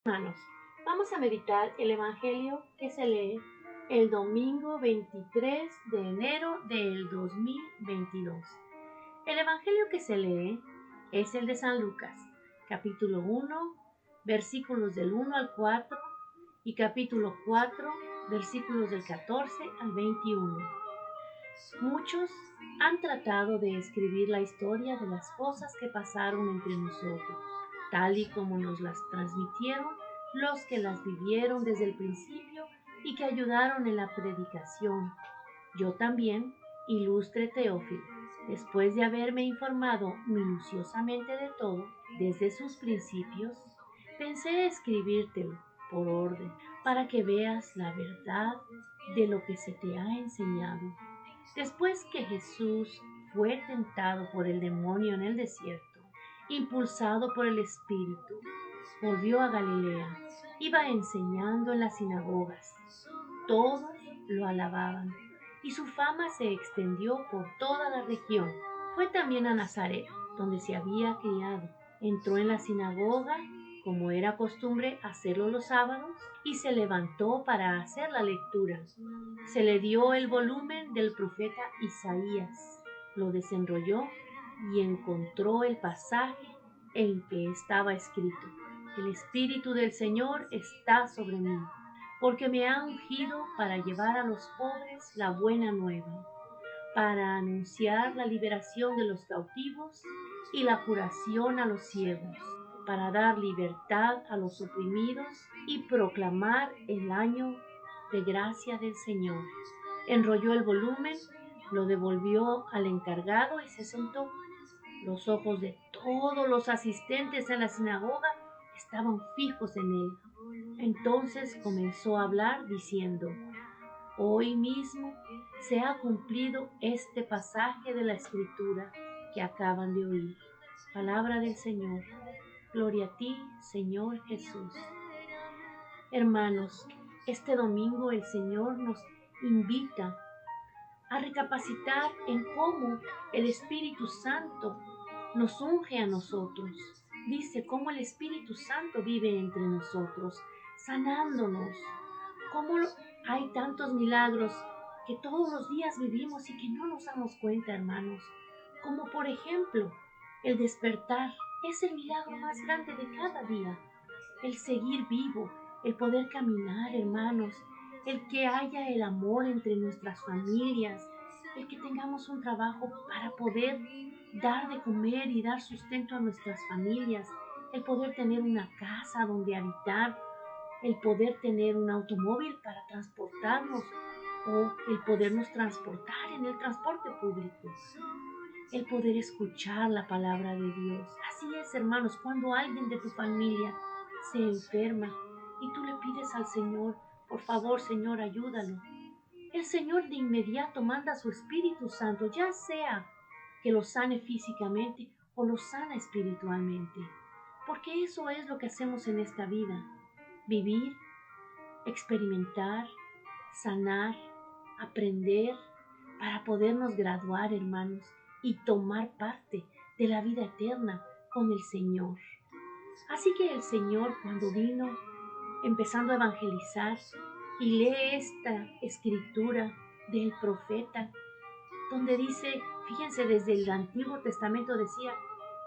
Hermanos, vamos a meditar el Evangelio que se lee el domingo 23 de enero del 2022. El Evangelio que se lee es el de San Lucas, capítulo 1, versículos del 1 al 4 y capítulo 4, versículos del 14 al 21. Muchos han tratado de escribir la historia de las cosas que pasaron entre nosotros, tal y como nos las transmitieron los que las vivieron desde el principio y que ayudaron en la predicación. Yo también, ilustre Teófilo, después de haberme informado minuciosamente de todo, desde sus principios, pensé escribírtelo por orden, para que veas la verdad de lo que se te ha enseñado. Después que Jesús fue tentado por el demonio en el desierto, impulsado por el Espíritu, volvió a Galilea. Iba enseñando en las sinagogas. Todos lo alababan y su fama se extendió por toda la región. Fue también a Nazaret, donde se había criado. Entró en la sinagoga, como era costumbre hacerlo los sábados, y se levantó para hacer la lectura. Se le dio el volumen del profeta Isaías, lo desenrolló y encontró el pasaje en que estaba escrito: el Espíritu del Señor está sobre mí, porque me ha ungido para llevar a los pobres la buena nueva, para anunciar la liberación de los cautivos y la curación a los ciegos, para dar libertad a los oprimidos y proclamar el año de gracia del Señor. Enrolló el volumen, lo devolvió al encargado y se sentó. Los ojos de todos los asistentes a la sinagoga estaban fijos en él. Entonces comenzó a hablar diciendo: hoy mismo se ha cumplido este pasaje de la Escritura que acaban de oír. Palabra del Señor. Gloria a ti, Señor Jesús. Hermanos, este domingo el Señor nos invita a recapacitar en cómo el Espíritu Santo nos unge a nosotros. Dice cómo el Espíritu Santo vive entre nosotros, sanándonos. Cómo hay tantos milagros que todos los días vivimos y que no nos damos cuenta, hermanos. Como por ejemplo, el despertar es el milagro más grande de cada día. El seguir vivo, el poder caminar, hermanos, el que haya el amor entre nuestras familias, el que tengamos un trabajo para poder dar de comer y dar sustento a nuestras familias, el poder tener una casa donde habitar, el poder tener un automóvil para transportarnos o el podernos transportar en el transporte público, el poder escuchar la palabra de Dios. Así es, hermanos, cuando alguien de tu familia se enferma y tú le pides al Señor: por favor, Señor, ayúdalo, el Señor de inmediato manda a su Espíritu Santo, ya sea que lo sane físicamente o lo sana espiritualmente. Porque eso es lo que hacemos en esta vida: vivir, experimentar, sanar, aprender, para podernos graduar, hermanos, y tomar parte de la vida eterna con el Señor. Así que el Señor, cuando vino empezando a evangelizar y lee esta escritura del profeta, donde dice, fíjense, desde el Antiguo Testamento decía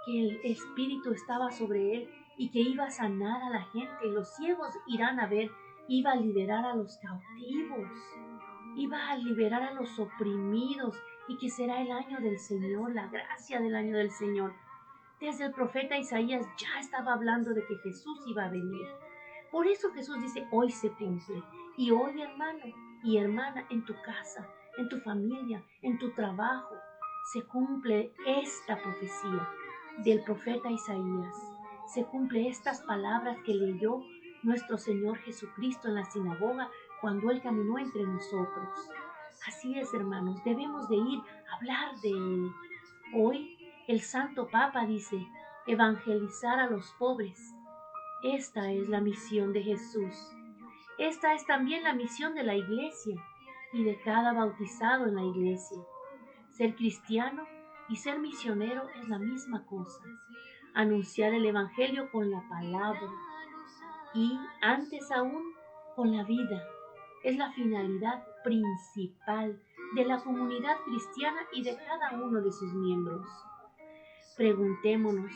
que el Espíritu estaba sobre él y que iba a sanar a la gente, los ciegos irán a ver, iba a liberar a los cautivos, iba a liberar a los oprimidos, y que será el año del Señor, la gracia del año del Señor. Desde el profeta Isaías ya estaba hablando de que Jesús iba a venir. Por eso Jesús dice, hoy se cumple. Y hoy, hermano y hermana, en tu casa, en tu familia, en tu trabajo, se cumple esta profecía del profeta Isaías. Se cumple estas palabras que leyó nuestro Señor Jesucristo en la sinagoga cuando Él caminó entre nosotros. Así es, hermanos, debemos de ir a hablar de Él. Hoy el Santo Papa dice, evangelizar a los pobres. Esta es la misión de Jesús. Esta es también la misión de la Iglesia y de cada bautizado en la Iglesia. Ser cristiano y ser misionero es la misma cosa. Anunciar el Evangelio con la palabra, y antes aún con la vida. Es la finalidad principal de la comunidad cristiana y de cada uno de sus miembros. Preguntémonos,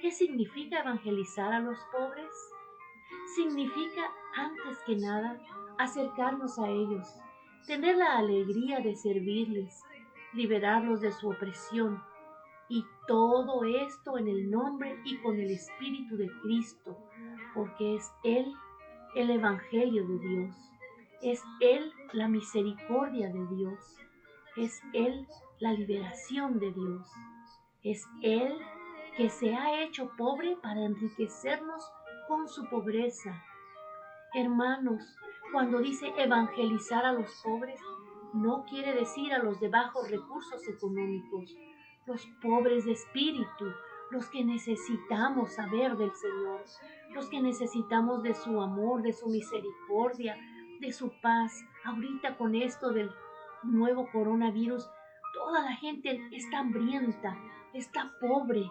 ¿qué significa evangelizar a los pobres? Significa, antes que nada, acercarnos a ellos, tener la alegría de servirles, liberarlos de su opresión, y todo esto en el nombre y con el Espíritu de Cristo, porque es Él el Evangelio de Dios, es Él la misericordia de Dios, es Él la liberación de Dios, es Él que se ha hecho pobre para enriquecernos con su pobreza. Hermanos, cuando dice evangelizar a los pobres, no quiere decir a los de bajos recursos económicos, los pobres de espíritu, los que necesitamos saber del Señor, los que necesitamos de su amor, de su misericordia, de su paz. Ahorita con esto del nuevo coronavirus, toda la gente está hambrienta, está pobre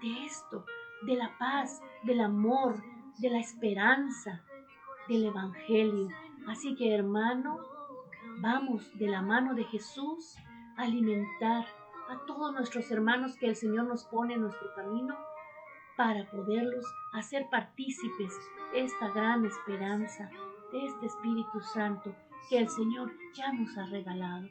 de esto, de la paz, del amor, de la esperanza, del Evangelio. Así que, hermano, vamos de la mano de Jesús a alimentar a todos nuestros hermanos que el Señor nos pone en nuestro camino para poderlos hacer partícipes de esta gran esperanza, de este Espíritu Santo que el Señor ya nos ha regalado.